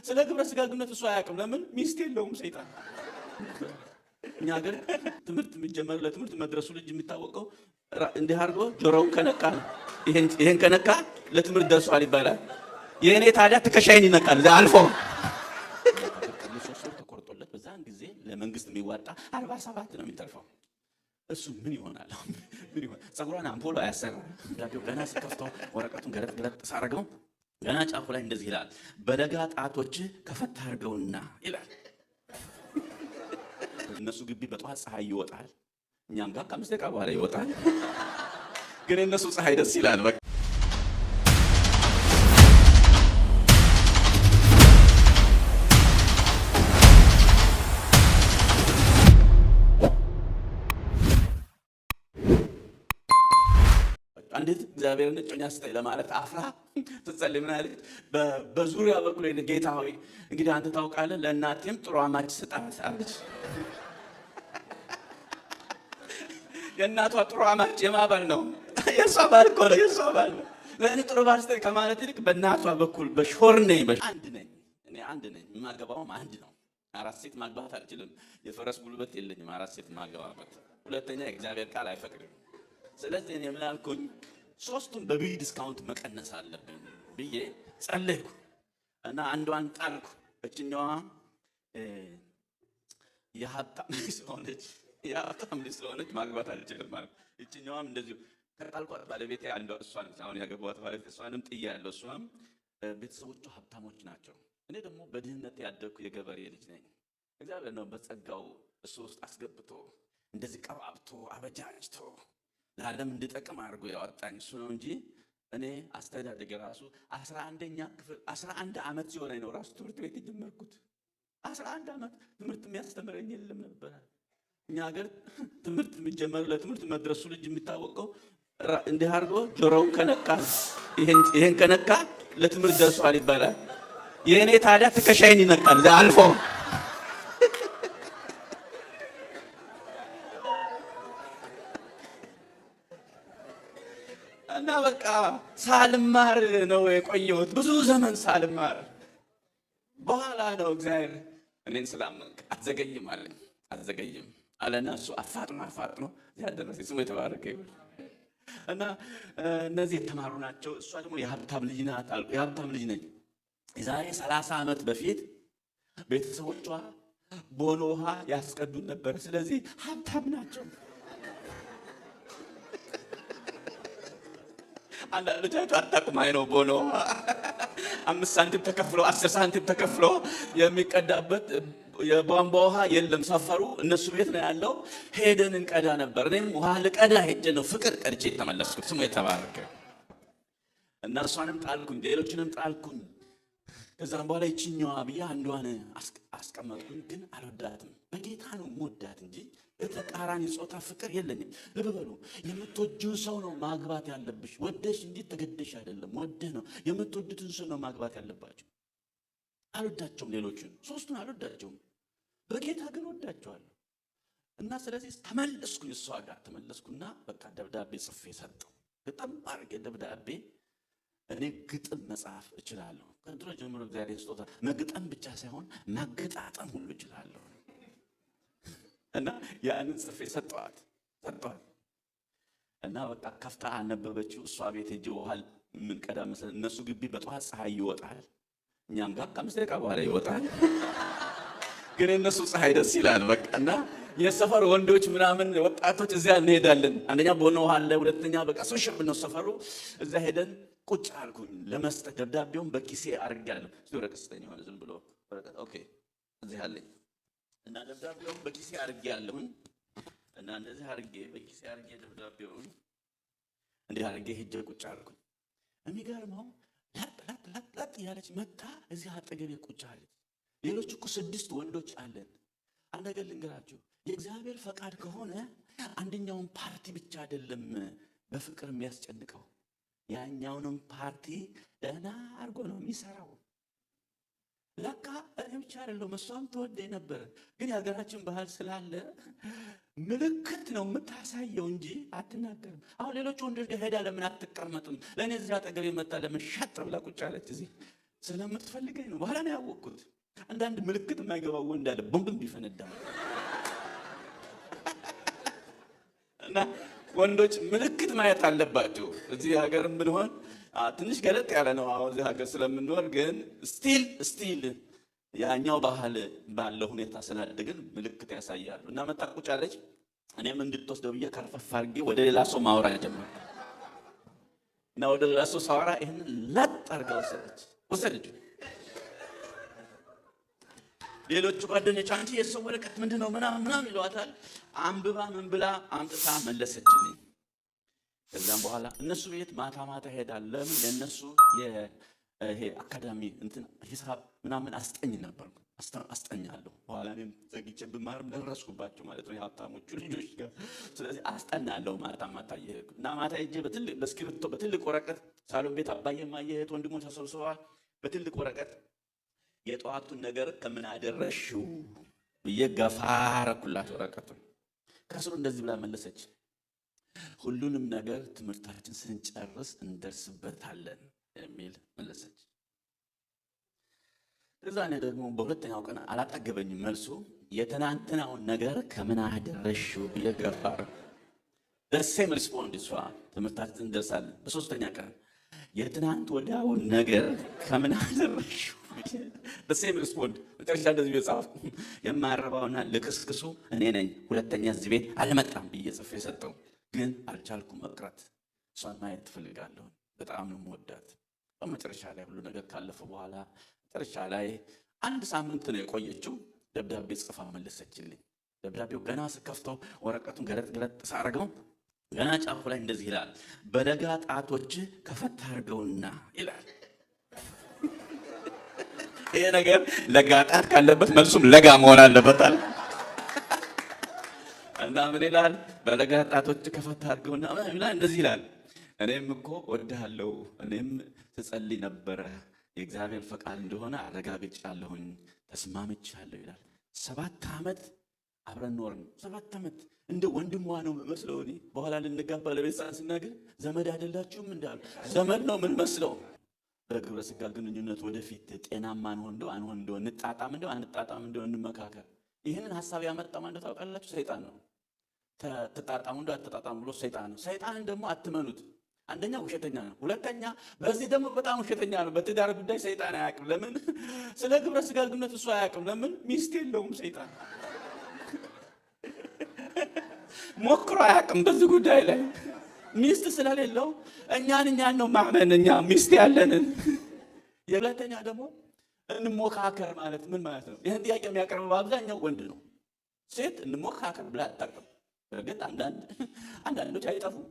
ስለ ግብረ ስጋ ግንኙነት እሱ አያውቅም። ለምን? ሚስት የለውም ሰይጣን። እኛ ሀገር ትምህርት የሚጀመረው ለትምህርት መድረሱ ልጅ የሚታወቀው እንዲህ አድርጎ ጆሮውን ከነካ ነው። ይሄን ከነካ ለትምህርት ደርሷል ይባላል። የእኔ ታዲያ ትከሻይን ይነካል አልፎ ሶስት ተቆርጦለት በዛን ጊዜ ለመንግስት የሚዋጣ 47 ነው የሚተርፈው። እሱ ምን ይሆናል? ምን ይሆናል? ጸጉሯን አምፖሎ አያሰራ ዳቢው ገና ሲከፍተው ወረቀቱን ገለጥ ሳረገው ገና ጫፉ ላይ እንደዚህ ይላል፣ በለጋ ጣቶች ከፈታ አድርገውና ይላል። እነሱ ግቢ በጠዋት ፀሐይ ይወጣል፣ እኛም ጋር ከ5 ደቂቃ በኋላ ይወጣል። ግን እነሱ ፀሐይ ደስ ይላል። በቃ እንዴት እግዚአብሔርን እጮኛ ስጠኝ ለማለት አፍራ ትጸልይ። ምን አለች? በዙሪያ በኩል ጌታ ሆይ እንግዲህ አንተ ታውቃለህ፣ ለእናቴም ጥሩ አማች ስጣት አለች። የእናቷ ጥሩ አማች የማባል ነው? የእሷ ባል እኮ ነው፣ የእሷ ባል ነው። ለእኔ ጥሩ ባል ስጠኝ ከማለት ይልቅ በእናቷ በኩል በሾር ነኝ፣ አንድ ነኝ፣ እኔ አንድ ነኝ። የማገባውም አንድ ነው። 4 ሴት ማግባት አልችልም። የፈረስ ጉልበት የለኝም 4 ሴት ማገባበት። ሁለተኛ የእግዚአብሔር ቃል አይፈቅድም። ስለዚህ እኔ ምን አልኩኝ? 3ቱን በቢል ዲስካውንት መቀነስ አለብኝ ብዬ ጸለይኩ እና አንዷን ጣልኩ። እችኛዋ የሀብታም ልጅ ስለሆነች ማግባት አልችልም ማለት። እችኛዋም እንደዚሁ ከጣልኳት ባለቤቴ አንዷ እሷ ነች። አሁን ያገባኋት ባለቤቴ እሷንም ጥያለሁ። እሷም ቤተሰቦቿ ሀብታሞች ናቸው። እኔ ደግሞ በድህነት ያደግኩ የገበሬ ልጅ ነኝ። እግዚአብሔር ነው በጸጋው እሱ ውስጥ አስገብቶ እንደዚህ ቀባብቶ አበጃጅቶ ለዓለም እንድጠቅም አድርጎ ያወጣኝ እሱ ነው እንጂ እኔ አስተዳደግ ራሱ 11ኛ ክፍል 11 ዓመት ሲሆነኝ ነው ራሱ ትምህርት ቤት የጀመርኩት። 11 ዓመት ትምህርት የሚያስተምረኝ የለም ነበር። እኛ ሀገር ትምህርት የሚጀመረው ለትምህርት መድረሱ ልጅ የሚታወቀው እንዲህ አድርጎ ጆሮውን ከነካ ይሄን ከነካ ለትምህርት ደርሷል ይባላል። የእኔ ታዲያ ትከሻይን ይነካል አልፎ እና በቃ ሳልማር ነው የቆየሁት። ብዙ ዘመን ሳልማር በኋላ ነው እግዚአብሔር እኔን ስላመንክ አትዘገይም አለኝ። አትዘገይም አለና እሱ አፋጥኖ ያደረሰኝ ስሙ የተባረከ ይሁን። እና እነዚህ የተማሩ ናቸው። እሷ ደግሞ የሀብታም ልጅ ናት አልኩ። የሀብታም ልጅ ነኝ። የዛሬ 30 ዓመት በፊት ቤተሰቦቿ ቦኖ ውሃ ያስቀዱን ነበር። ስለዚህ ሀብታም ናቸው። አንዳንዶቻችሁ አታውቁም። ነው ቦኖ 5 ሳንቲም ተከፍሎ 10 ሳንቲም ተከፍሎ የሚቀዳበት የቧንቧ ውሃ የለም ሰፈሩ። እነሱ ቤት ነው ያለው። ሄደን እንቀዳ ነበር። እኔም ውሃ ልቀዳ ሄጄ ነው ፍቅር ቀድቼ የተመለስኩት። ስሙ የተባረከ እና እሷንም ጣልኩኝ፣ ሌሎችንም ጣልኩኝ። ከዛም በኋላ ይችኛዋ ብዬ አንዷን አስቀመጥኩኝ። ግን አልወዳትም። በጌታ ነው የምወዳት እንጂ በተቃራኒ ጾታ ፍቅር የለኝም። ልብ በሉ፣ የምትወጂው ሰው ነው ማግባት ያለብሽ። ወደሽ እንጂ ተገደሽ አይደለም። ወደህ ነው የምትወዱትን ሰው ነው ማግባት ያለባቸው። አልወዳቸውም፣ ሌሎችን 3ቱን አልወዳቸውም። በጌታ ግን ወዳቸዋለሁ። እና ስለዚህ ተመለስኩኝ፣ እሷ ጋር ተመለስኩና በቃ ደብዳቤ ጽፌ ሰጠው። ግጥም አድርጌ ደብዳቤ። እኔ ግጥም መጽሐፍ እችላለሁ። ከድሮ ጀምሮ እግዚአብሔር ስጦታ መግጠም ብቻ ሳይሆን ማገጣጠም ሁሉ እችላለሁ። እና ያንን ጽፌ ሰጠዋት። እና በቃ ከፍታ አነበበችው። እሷ ቤት ሄጄ ውሃ ምን ቀዳ መሰለህ፣ እነሱ ግቢ በጠዋት ፀሐይ ይወጣል፣ እኛም ጋር ከ5 ደቂቃ በኋላ ይወጣል። ግን እነሱ ፀሐይ ደስ ይላል። በቃ እና የሰፈር ወንዶች ምናምን ወጣቶች እዚያ እንሄዳለን። አንደኛ ቦኖ ውሃ አለ፣ ሁለተኛ በቃ ሶሽብ ነው ሰፈሩ። እዛ ሄደን ቁጭ አልኩኝ ለመስጠት። ደብዳቤውን በኪሴ አድርጌያለሁ። ወረቀት ስጠኝ ሆነ ዝም ብሎ ወረቀት። ኦኬ እዚህ አለኝ እና ደብዳቤውን በኪሴ አድርጌያለሁኝ። እና እንደዚህ አድርጌ በኪሴ አድርጌ ደብዳቤውን እንዲህ አድርጌ ሄጄ ቁጭ አልኩኝ። የሚገርመው ላጥ ያለች መጣ እዚህ አጠገቤ ቁጭ አለች። ሌሎች እኮ 6 ወንዶች አለን። አንድ ነገር ልንገራችሁ፣ የእግዚአብሔር ፈቃድ ከሆነ አንደኛውን ፓርቲ ብቻ አይደለም በፍቅር የሚያስጨንቀው፣ ያኛውንም ፓርቲ ደህና አድርጎ ነው የሚሰራው። ለካ እኔ ብቻ አይደለሁም፣ እሷም ተወደኝ ነበር። ግን የሀገራችን ባህል ስላለ ምልክት ነው የምታሳየው እንጂ አትናገርም። አሁን ሌሎች ወንዶች ጋር ሄዳ ለምን አትቀመጥም? ለእኔ እዚህ አጠገቤ መጣ ለምን ሻጥ ብላ ቁጭ አለች እዚህ። ስለምትፈልገኝ ነው። በኋላ ነው ያወቅኩት። አንዳንድ ምልክት የማይገባው ወንድ አለ ቦምብም ቢፈነዳ። እና ወንዶች ምልክት ማየት አለባቸው። እዚህ ሀገርም ብንሆን ትንሽ ገለጥ ያለ ነው አሁን እዚህ ሀገር ስለምንኖር፣ ግን ስቲል ያኛው ባህል ባለው ሁኔታ ስላደግን ምልክት ያሳያሉ። እና መጣ ቁጭ አለች። እኔም እንድትወስደው ብዬ ከርፈፍ አድርጌ ወደ ሌላ ሰው ማውራት ጀመርኩ። እና ወደ ሌላ ሰው ሳወራ ይሄንን ለጥ አድርጋ ወሰደች። ሌሎቹ ጓደኞች አንቺ የሰው ወረቀት ምንድነው ምናምን ይሏታል። አንብባ ምን ብላ አምጥታ መለሰችልኝ። ከዛም በኋላ እነሱ ቤት ማታ ማታ ሄዳለሁ። ለምን ለነሱ ይሄ አካዳሚ እንትን ሂሳብ ምናምን አስጠኝ ነበርኩ፣ አስጠኛለሁ። በኋላ እኔም ዘግቼ ብማርም ደረስኩባቸው ማለት ነው የሀብታሞቹ ልጆች ጋር። ስለዚህ አስጠናለሁ ማታ ማታ እየሄድኩ እና ማታ ሄጄ በስክሪፕቶ በትልቅ ወረቀት ሳሎን ቤት አባዬማ እየሄድ ወንድሞች ተሰብስበዋል። በትልቅ ወረቀት የጠዋቱን ነገር ከምን አደረሽው ብዬ ገፋ አረኩላት ወረቀቱን። ከስሩ እንደዚህ ብላ መለሰች፣ ሁሉንም ነገር ትምህርታችን ስንጨርስ እንደርስበታለን የሚል መለሰች። እዛ እኔ ደግሞ በሁለተኛው ቀን አላጠገበኝም መልሱ። የትናንትናውን ነገር ከምን አደረሽው ብዬ ገፋ አረኩ። ደሴም ሪስፖንድ እሷ ትምህርታችን እንደርሳለን። በሶስተኛ ቀን የትናንት ወዲያውን ነገር ከምን አደረሽው ደሴም ሪስፖንድ። መጨረሻ እንደዚህ ቤት ጻፍኩ፣ የማረባውና ልክስክሱ እኔ ነኝ፣ ሁለተኛ እዚህ ቤት አልመጣም ብዬ ጽፌ ሰጠው። ግን አልቻልኩም መቅረት። እሷን ማየት ትፈልጋለሁ፣ በጣም ነው የምወዳት። በመጨረሻ ላይ ሁሉ ነገር ካለፈ በኋላ መጨረሻ ላይ አንድ ሳምንት ነው የቆየችው። ደብዳቤ ጽፋ መለሰችልኝ። ደብዳቤው ገና ስከፍተው ወረቀቱን ገለጥ ሳረገው ገና ጫፉ ላይ እንደዚህ ይላል፣ በለጋ ጣቶች ከፈታ አድርገውና ይላል። ይሄ ነገር ለጋ ጣት ካለበት መልሱም ለጋ መሆን አለበታል። እና ምን ይላል? በለጋ ጣቶች ከፈታ አድርገውና እንደዚህ ይላል፣ እኔም እኮ ወድሃለሁ፣ እኔም ትጸልይ ነበረ፣ የእግዚአብሔር ፈቃድ እንደሆነ አረጋግጫለሁኝ፣ ተስማምቻለሁ ይላል። 7 ዓመት አብረን ኖርን። 7 ዓመት እንደ ወንድሟ ነው መስለው። እኔ በኋላ ልንጋባ ለቤተሰብ ስናገር ዘመድ አይደላችሁም እንዳሉ ዘመድ ነው ምን መስለው። በግብረ ስጋ ግንኙነት ወደፊት ጤናማ አንሆን እንደው እንጣጣም እንደው አንጣጣም እንደው እንመካከር። ይህንን ሐሳብ ያመጣው ማለት ታውቃላችሁ፣ ሰይጣን ነው። ተጣጣሙ እንደው አትጣጣሙ ብሎ ሰይጣን ነው። ሰይጣንን ደግሞ አትመኑት። አንደኛ ውሸተኛ ነው፣ ሁለተኛ በዚህ ደግሞ በጣም ውሸተኛ ነው። በትዳር ጉዳይ ሰይጣን አያውቅም። ለምን? ስለ ግብረ ስጋ ግንኙነት እሱ አያውቅም። ለምን? ሚስት የለውም ሰይጣን ሞክሮ አያውቅም በዚህ ጉዳይ ላይ ሚስት ስለሌለው እኛን ነው ማመን፣ እኛ ሚስት ያለንን። የሁለተኛ ደግሞ እንሞካከር ማለት ምን ማለት ነው? ይህን ጥያቄ የሚያቀርበው አብዛኛው ወንድ ነው። ሴት እንሞካከር ብላ አታውቅም። እርግጥ አንዳንዶች አይጠፉም፣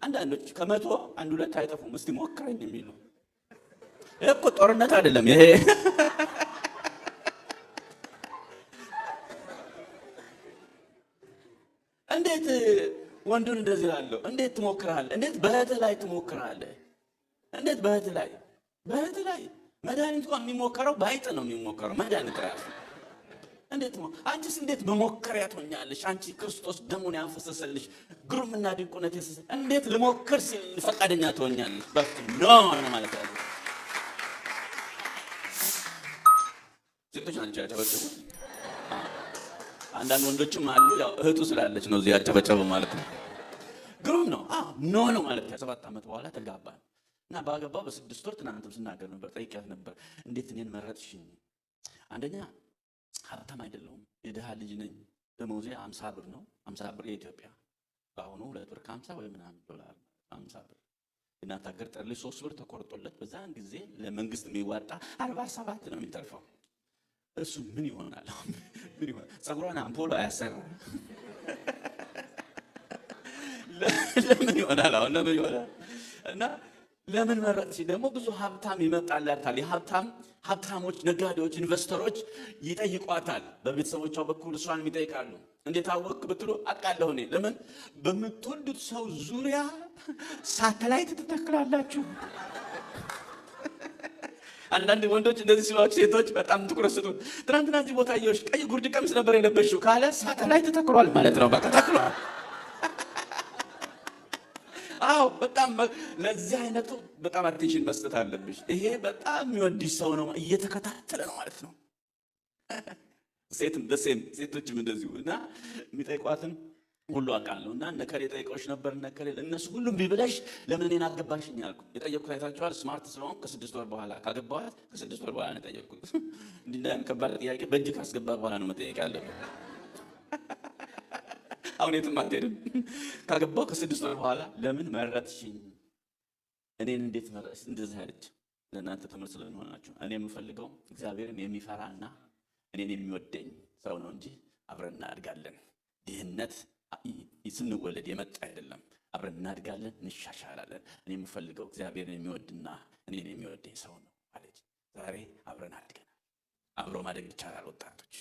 አንዳንዶች ከመቶ 1-2 አይጠፉም። እስቲ ሞክረኝ የሚሉ እኮ ጦርነት አይደለም ይሄ። እንዴት ወንዱን እንደዚህ ላለው እንዴት ትሞክራለህ? እንዴት በእህትህ ላይ ትሞክራለህ? እንዴት በእህትህ ላይ መድኃኒት እንኳን የሚሞከረው ባይጥ ነው የሚሞከረው መድኃኒት ራሱ። እንዴት አንቺስ እንዴት መሞከሪያ ትሆኛለሽ? አንቺ ክርስቶስ ደሙን ያፈሰሰልሽ ግሩምና ድንቁነት የሰሰ እንዴት ልሞክር ሲል ፈቃደኛ ትሆኛለሽ? ኖ ማለት ያለው ሴቶች ናቸው ያጨበጨቡ። አንዳንድ ወንዶችም አሉ፣ ያው እህቱ ስላለች ነው እዚህ ያጨበጨቡ ማለት ነው። ግሩም ነው። ኖ ማለት 7 ዓመት በኋላ ተጋባን እና ባገባው በ6 ወር ትናንትም ስናገር ነበር፣ ጠይቂያት ነበር፣ እንዴት እኔን መረጥሽኝ? አንደኛ ሀብታም አይደለሁም፣ የድሃ ልጅ ነኝ። ደሞዜ 50 ብር ነው። 50 ብር የኢትዮጵያ በአሁኑ 2 ብር ከ50 ወይ ምናምን ዶላር 50 ብር። እናት ሀገር ጠርልሽ 3 ብር ተቆርጦለት በዛን ጊዜ ለመንግስት የሚዋጣ 47 ነው የሚተርፈው። እሱ ምን ይሆናል? ምን ይሆናል? ጸጉሯን አምፖሎ አያሰራ ለምን ይሆናል? አሁን ለምን ይሆናል? እና ለምን መረጥሽ? ደግሞ ብዙ ሀብታም ይመጣላታል። ሀብታሞች፣ ነጋዴዎች፣ ኢንቨስተሮች ይጠይቋታል። በቤተሰቦቿ በኩል እሷን ይጠይቃሉ። እንዴት አወቅ ብትሉ አውቃለሁ እኔ። ለምን? በምትወዱት ሰው ዙሪያ ሳተላይት ትተክላላችሁ። አንዳንድ ወንዶች እንደዚህ ሲሏችሁ ሴቶች በጣም ትኩረት ስጡት። ትናንትና እዚህ ቦታ አየሁሽ፣ ቀይ ጉርድ ቀሚስ ነበር የለበሽው ካለ ሳተላይት ተተክሏል ማለት ነው። በቃ ተክሏል። አዎ በጣም ለዚህ አይነቱ በጣም አቴንሽን መስጠት አለብሽ። ይሄ በጣም የሚወድሽ ሰው ነው፣ እየተከታተለ ነው ማለት ነው። ሴትም ደሴም ሴቶችም እንደዚሁ እና የሚጠይቋትን ሁሉ አውቃለሁ እና እነከሌ ጠይቀውሽ ነበር እነከሌ እነሱ ሁሉም ቢብለሽ ለምን እኔን አገባሽኝ አልኩ። የጠየቅኩት አይታችኋል። ስማርት ስለሆንኩ ከ6 ወር በኋላ ካገባኋት ከ6 ወር በኋላ ነው የጠየቅኩት። እንዲህ ከባድ ጥያቄ በእጅ ካስገባ በኋላ ነው መጠየቅ ያለብን። አሁን የትም አትሄድም። ካገባሁ ከ6 ወር በኋላ ለምን መረጥሽኝ? እኔን እንዴት መረጥሽ? እንደዚህ አለች። ለእናንተ ትምህርት ስለሆናችሁ እኔ የምፈልገው እግዚአብሔርን የሚፈራና እኔን የሚወደኝ ሰው ነው እንጂ አብረን እናድጋለን። ድህነት ስንወለድ የመጣ አይደለም። አብረን እናድጋለን፣ እንሻሻላለን። እኔ የምፈልገው እግዚአብሔርን የሚወድና እኔን የሚወደኝ ሰው ነው አለች። ዛሬ አብረን አድገናል። አብሮ ማደግ ይቻላል ወጣቶች።